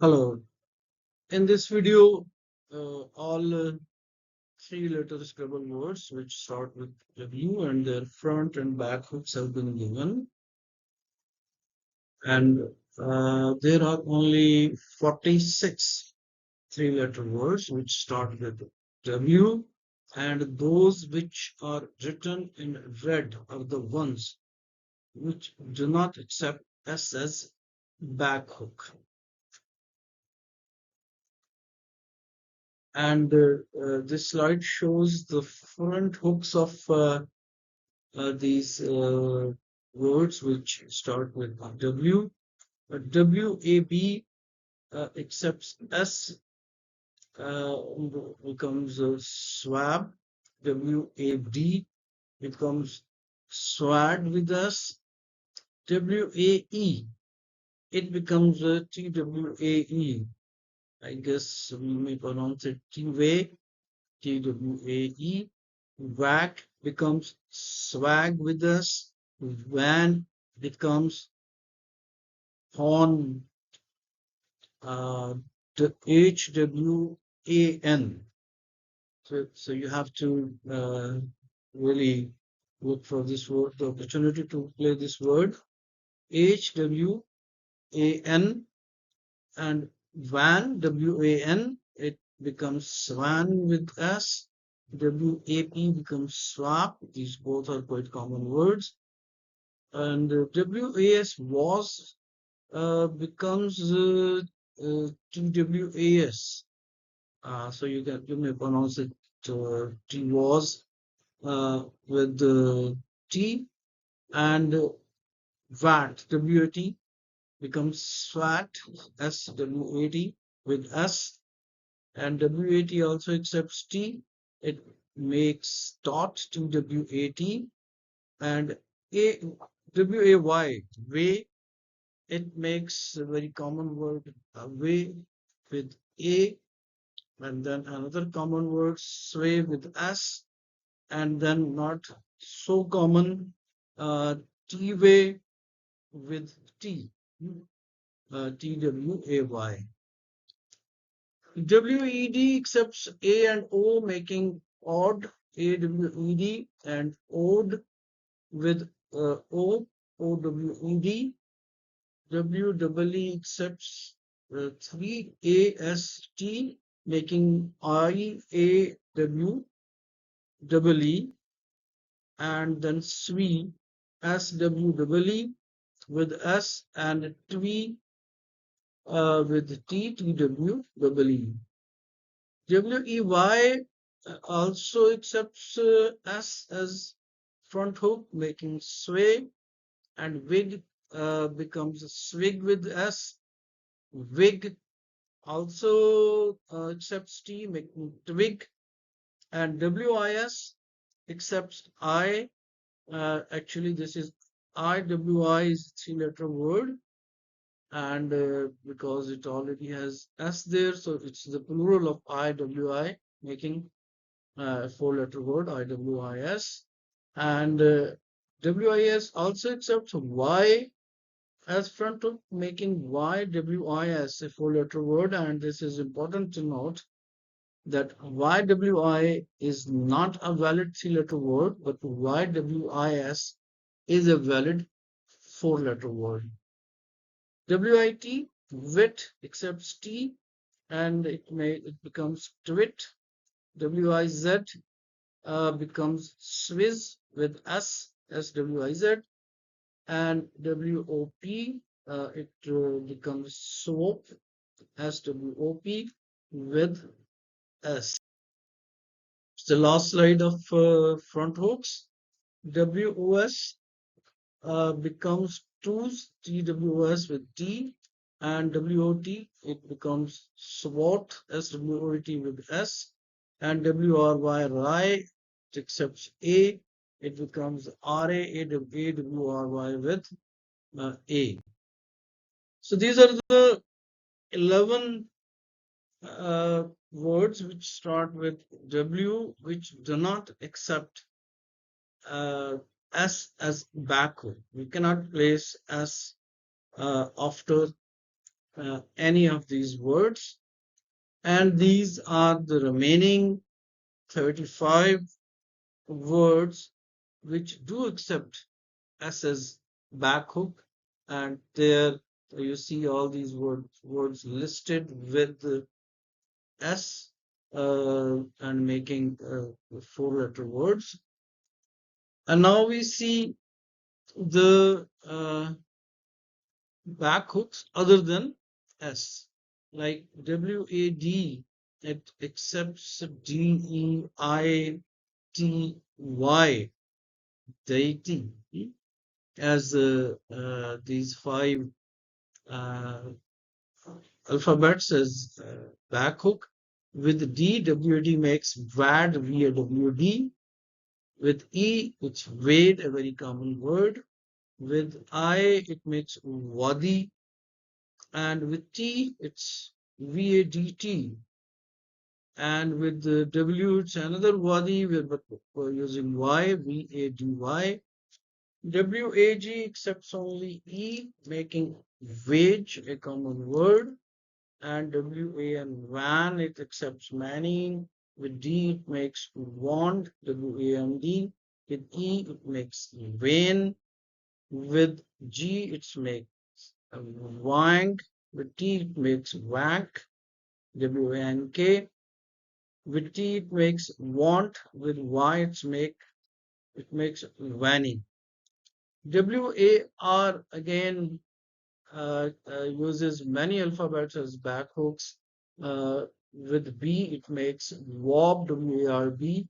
Hello. In this video, all three-letter Scrabble words which start with W and their front and back hooks have been given. And there are only 46 three-letter words which start with W, and those which are written in red are the ones which do not accept S as back hook. And this slide shows the front hooks of these words which start with W. WAB accepts S, becomes swab. WAD becomes swag with us. WAE, it becomes TWAE. I guess we may pronounce it TWAE. TWAE. WAC becomes swag with us. Van becomes horn. The HWAN. So you have to really look for this word, the opportunity to play this word. HWAN and van, WAN, it becomes swan with S. WAP becomes swap. These both are quite common words. And WAS was becomes TWAS. So you may pronounce it T was with T, and VAT, WAT becomes SWAT, SWAT with S, and WAT also accepts T. It makes TOT, TWAT, and A, WAY, way, it makes a very common word, way with A, and then another common word, sway with S, and then not so common, T-way with T, TWAY. WED accepts A and O, making odd, AWED, and odd with O, OWED. WEE accepts 3AST, making IAW, and then SWE, SWEE with S, and TWE with TTWEE. WEY also accepts S as front hook, making sway, and wig becomes swig with S. Wig also accepts T, making twig, and WIS accepts I. Actually, this is IWI is three-letter word, and because it already has S there, so it's the plural of IWI, making a four-letter word, IWIS. And WIS also accepts Y as front hook, making YWIS a four-letter word. And this is important to note that YWI is not a valid three-letter word, but YWIS is a valid four-letter word. WIT, wit, accepts T, and it becomes twit. WIZ becomes Swiss with S, SWIZ, and WOP, it becomes SWOP, SWOP with S. It's the last slide of front hooks. WOS becomes twos, TWS with T, and WOT, it becomes SWOT, SWOT with S, and WRY, RY, it accepts A, it becomes RA, AWRY with A. So these are the 11 words which start with W, which do not accept S as back hook. We cannot place S after any of these words. And these are the remaining 35 words which do accept S as back hook. And there you see all these words listed with the S and making four-letter words. And now we see the back hooks other than S, like WAD, it accepts DEITY, deity, as these five uh, alphabets as back hook. With D, WAD makes VAD, VAWD. With E, it's Wade, a very common word. With I, it makes Wadi. And with T, it's VADT. And with the W, it's another Wadi, but we're using Y, VADY. WAG accepts only E, making wage a common word. And WAN, WAN, it accepts many. With D, it makes wand, WAND. With E, it makes vain. With G, it makes wank. With T, it makes wank, WANK. With T, it makes want. With Y, it makes vanning. WAR again uses many alphabets as backhooks. With B, it makes warb, WARB.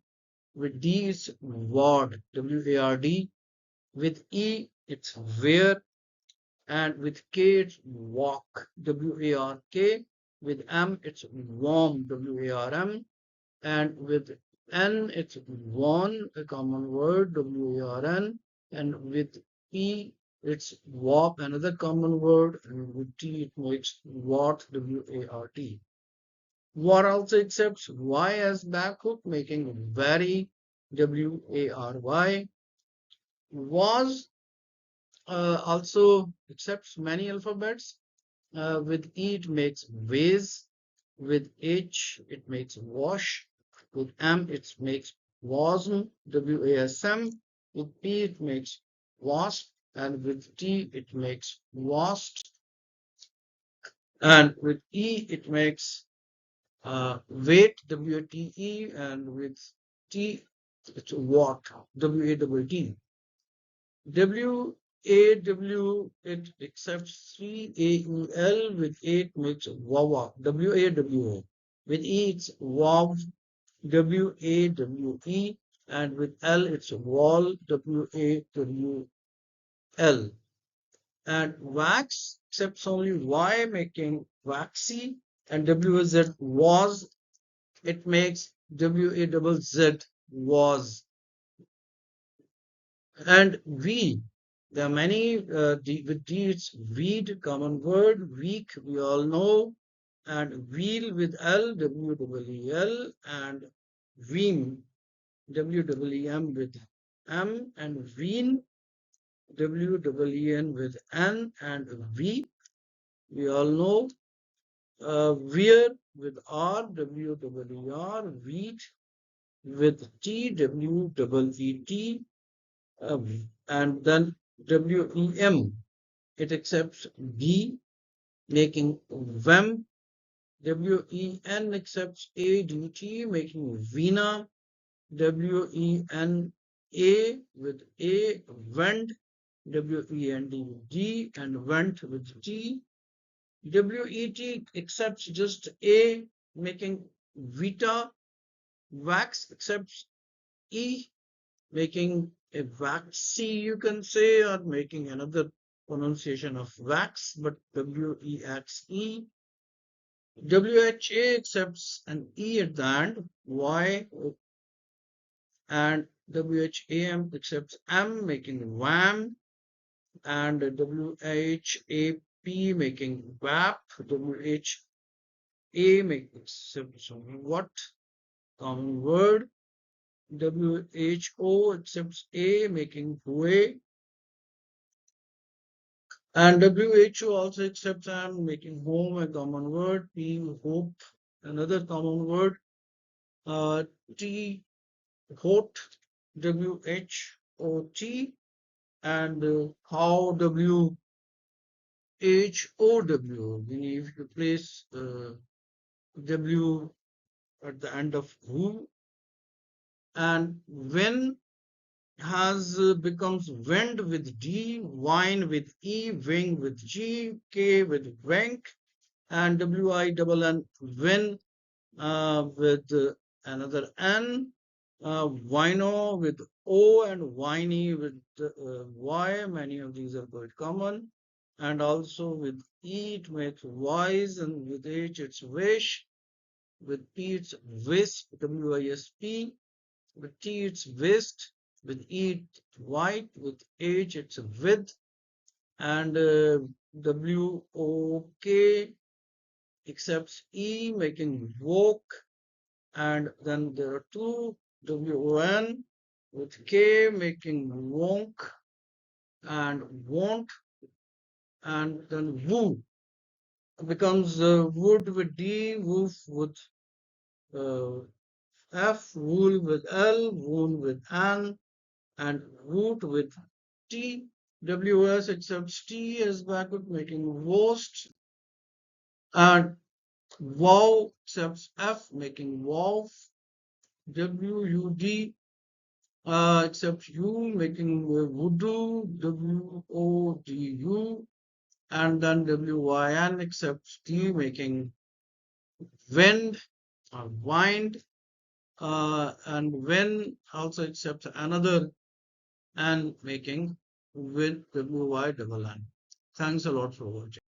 With D, it's ward, WARD. With E, it's where. And with K, it's walk, WARK. With M, it's warm, WARM. And with N, it's worn, a common word, WARN. And with E, it's walk, another common word. And with T, it makes what, WART. War also accepts Y as backhook, making very, WARY. Was also accepts many alphabets. With E, it makes vase. With H, it makes wash. With M, it makes wasm, WASM. With P, it makes wasp. And with T, it makes wasp. And with E, it makes wait, WATE. And with T, it's what, WATT. WAW, it accepts 3AUL. With 8 makes WAWA, WAWA. With E, it's WAW, WAWE. And with L, it's wall, WAWL. And wax accepts only Y, making waxy. And WZ was, it makes WAZZ, was. And we, there are many, with D it's weed, common word. Weak, we all know. And wheel with L, WEEL. And weem, WEEM with M. And ween, WEEN with N. And we all know. Wear with R, WEER. Wheat with T, WEET. And then WEM, it accepts D, making VEM. WEN accepts ADT, making Vena. WENA with A, Vent. WEND with D, and Vent with T. WET accepts just A, making Vita. Wax accepts E, making a waxy, you can say, or making another pronunciation of wax, but WEXE. WHA accepts an E at the end, Y, and WHAM accepts M, making wham, and WHAP making wap, WHA making accepts what, common word. WHO accepts A, making hue. And WHO also accepts am, making home a common word. P, hope, another common word. Uh, T, hot, WHOT, and how, WHOW. If you place W at the end of who, and when has becomes wend with D, wine with E, wing with G, K with wank, and WINN when with another N, wino with O, and whiny with Y. Many of these are quite common. And also with E, it makes wise, and with H, it's wish. With P, it's wisp, WISP. With T, it's whist. With E, it's white. With H, it's with. And WOK accepts E, making woke. And then there are two, WON with K, making wonk and won't. And then woo becomes wood with D, woof with uh, F, wool with L, woon with N, and woot with T. WS accepts T as backward, making worst, and wow accepts F, making wow. WUD accepts U, making voodoo, WODU, and then WYN accepts D, making wind or wind, and when also accepts another and making with WY double N. Thanks a lot for watching.